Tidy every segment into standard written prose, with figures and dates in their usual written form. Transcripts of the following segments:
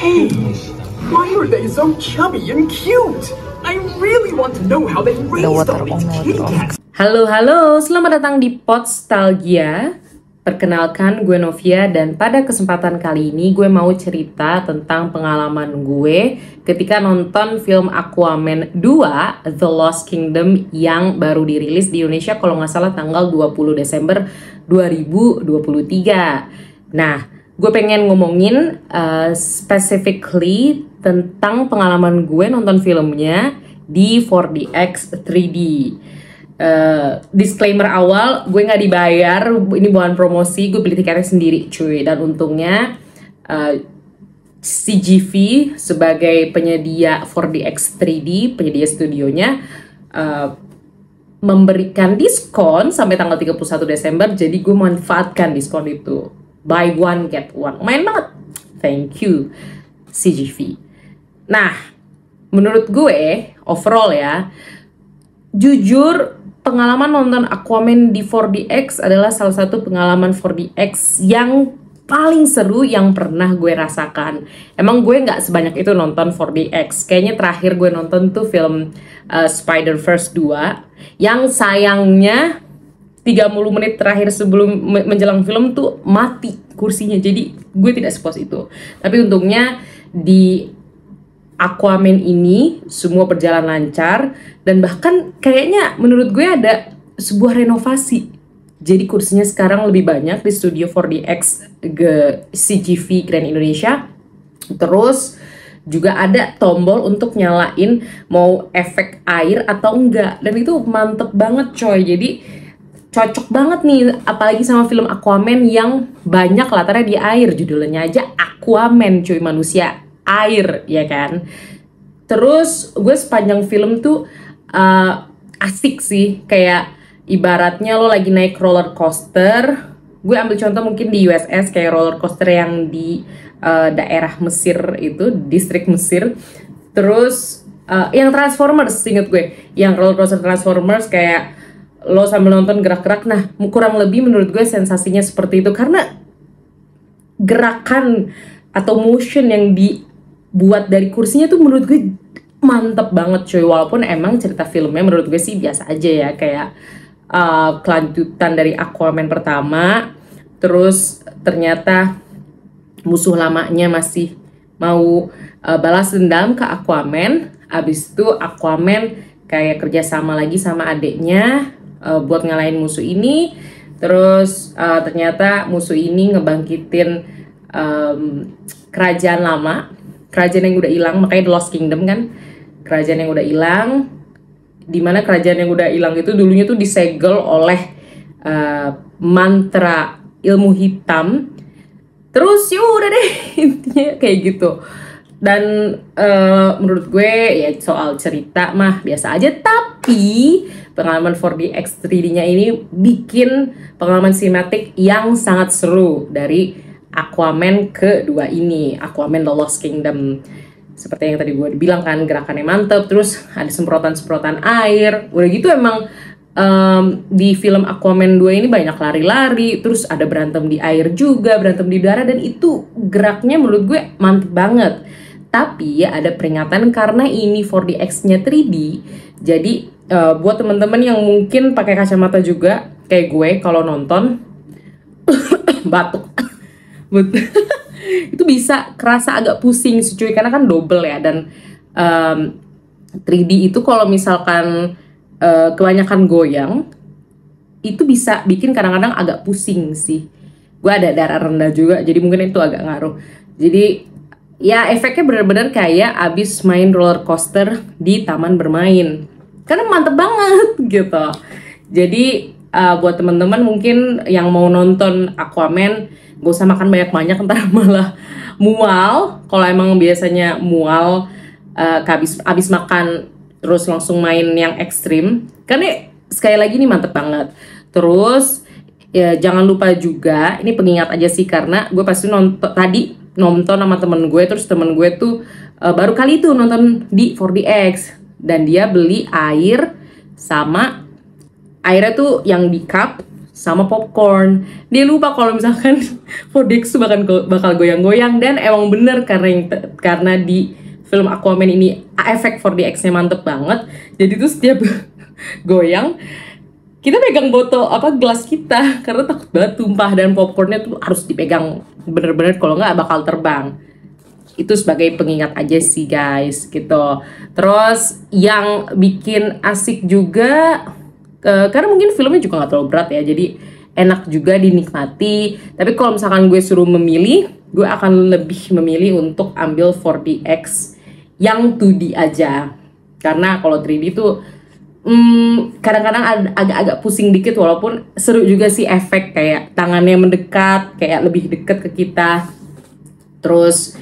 Hey, why are they so chubby and cute? I really want to know how they raised all these kitty cats. Halo, selamat datang di Podstalgia. Perkenalkan, gue Novia, dan pada kesempatan kali ini gue mau cerita tentang pengalaman gue ketika nonton film Aquaman 2 The Lost Kingdom yang baru dirilis di Indonesia kalau nggak salah tanggal 20 Desember 2023. Nah, gue pengen ngomongin specifically tentang pengalaman gue nonton filmnya di 4DX 3D. Disclaimer awal, gue nggak dibayar, ini bukan promosi, gue beli tiketnya sendiri cuy. Dan untungnya CGV sebagai penyedia 4DX 3D, penyedia studionya memberikan diskon sampai tanggal 31 Desember. Jadi gue manfaatkan diskon itu, buy one get one. Main banget, thank you CGV. Nah, menurut gue overall ya, jujur pengalaman nonton Aquaman di 4DX adalah salah satu pengalaman 4DX yang paling seru yang pernah gue rasakan. Emang gue nggak sebanyak itu nonton 4DX. Kayaknya terakhir gue nonton tuh film Spider-Verse 2 yang sayangnya 30 menit terakhir sebelum menjelang film tuh mati kursinya. Jadi gue tidak sepuas itu. Tapi untungnya di Aquaman ini semua berjalan lancar, dan bahkan kayaknya menurut gue ada sebuah renovasi. Jadi kursinya sekarang lebih banyak di studio 4DX CGV Grand Indonesia. Terus juga ada tombol untuk nyalain mau efek air atau enggak, dan itu mantep banget coy. Jadi cocok banget nih, apalagi sama film Aquaman yang banyak latarnya di air. Judulnya aja Aquaman cuy, manusia air, ya kan. Terus gue sepanjang film tuh asik sih, kayak ibaratnya lo lagi naik roller coaster. Gue ambil contoh mungkin di USS, kayak roller coaster yang di daerah Mesir itu, distrik Mesir. Terus yang Transformers, inget gue, yang roller coaster Transformers kayak lo sambil nonton gerak-gerak. Nah, kurang lebih menurut gue sensasinya seperti itu, karena gerakan atau motion yang dibuat dari kursinya tuh menurut gue mantep banget cuy. Walaupun emang cerita filmnya menurut gue sih biasa aja ya, kayak kelanjutan dari Aquaman pertama. Terus ternyata musuh lamanya masih mau balas dendam ke Aquaman. Abis itu Aquaman kayak kerjasama lagi sama adeknya buat ngalahin musuh ini. Terus ternyata musuh ini ngebangkitin kerajaan lama, kerajaan yang udah hilang, makanya The Lost Kingdom kan, kerajaan yang udah hilang, dimana kerajaan yang udah hilang itu dulunya tuh disegel oleh mantra ilmu hitam. Terus udah deh intinya kayak gitu. Dan menurut gue ya soal cerita mah biasa aja, tapi pengalaman 4DX 3D-nya ini bikin pengalaman sinematik yang sangat seru dari Aquaman kedua ini, Aquaman The Lost Kingdom. Seperti yang tadi gue bilang kan, gerakannya mantep, terus ada semprotan-semprotan air. Udah gitu emang di film Aquaman 2 ini banyak lari-lari, terus ada berantem di air juga, berantem di udara, dan itu geraknya menurut gue mantep banget. Tapi ya ada peringatan karena ini 4DX-nya 3D. Jadi buat teman-teman yang mungkin pakai kacamata juga kayak gue, kalau nonton batuk itu bisa kerasa agak pusing sih cuy, karena kan double ya. Dan 3D itu kalau misalkan kebanyakan goyang itu bisa bikin kadang-kadang agak pusing sih. Gue ada darah rendah juga, jadi mungkin itu agak ngaruh. Jadi ya efeknya bener-bener kayak abis main roller coaster di taman bermain, karena mantep banget gitu. Jadi buat teman-teman mungkin yang mau nonton Aquaman, gak usah makan banyak-banyak, ntar malah mual. Kalau emang biasanya mual abis makan terus langsung main yang ekstrim, karena sekali lagi nih mantep banget. Terus ya jangan lupa juga, ini pengingat aja sih, karena gue pasti nonton sama temen gue. Terus temen gue tuh baru kali itu nonton di 4DX, dan dia beli air, sama airnya tuh yang di cup, sama popcorn. Dia lupa kalau misalkan 4DX tuh bakal goyang-goyang, dan emang bener karena di film Aquaman ini efek 4DX-nya mantep banget. Jadi tuh setiap goyang kita pegang botol gelas kita karena takut banget tumpah, dan popcornnya tuh harus dipegang bener-bener, kalau nggak bakal terbang. Itu sebagai pengingat aja sih guys gitu. Terus yang bikin asik juga karena mungkin filmnya juga nggak terlalu berat ya, jadi enak juga dinikmati. Tapi kalau misalkan gue suruh memilih, gue akan lebih memilih untuk ambil 4DX yang 2D aja. Karena kalau 3D tuh kadang-kadang agak-agak pusing dikit, walaupun seru juga sih efek kayak tangannya mendekat, kayak lebih deket ke kita. Terus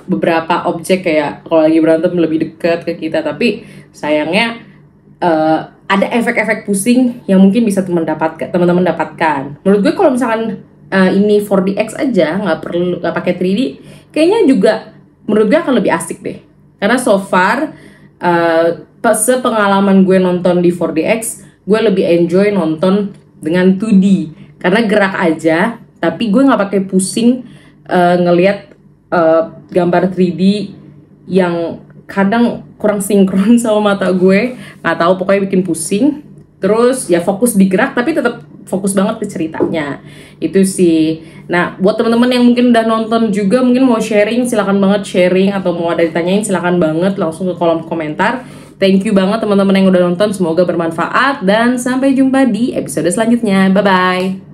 beberapa objek kayak kalau lagi berantem lebih dekat ke kita, tapi sayangnya ada efek-efek pusing yang mungkin bisa teman-teman dapatkan. Menurut gue kalau misalkan ini 4DX aja, nggak pakai 3D, kayaknya juga menurut gue akan lebih asik deh. Karena so far sepengalaman gue nonton di 4DX, gue lebih enjoy nonton dengan 2D karena gerak aja, tapi gue nggak pakai pusing ngelihat gambar 3D yang kadang kurang sinkron sama mata gue, nggak tahu, pokoknya bikin pusing. Terus ya fokus di gerak tapi tetap fokus banget ke ceritanya, itu sih. Nah buat teman-teman yang mungkin udah nonton juga, mungkin mau sharing, silakan banget sharing, atau mau ada ditanyain silakan banget langsung ke kolom komentar. Thank you banget teman-teman yang udah nonton, semoga bermanfaat, dan sampai jumpa di episode selanjutnya. Bye bye.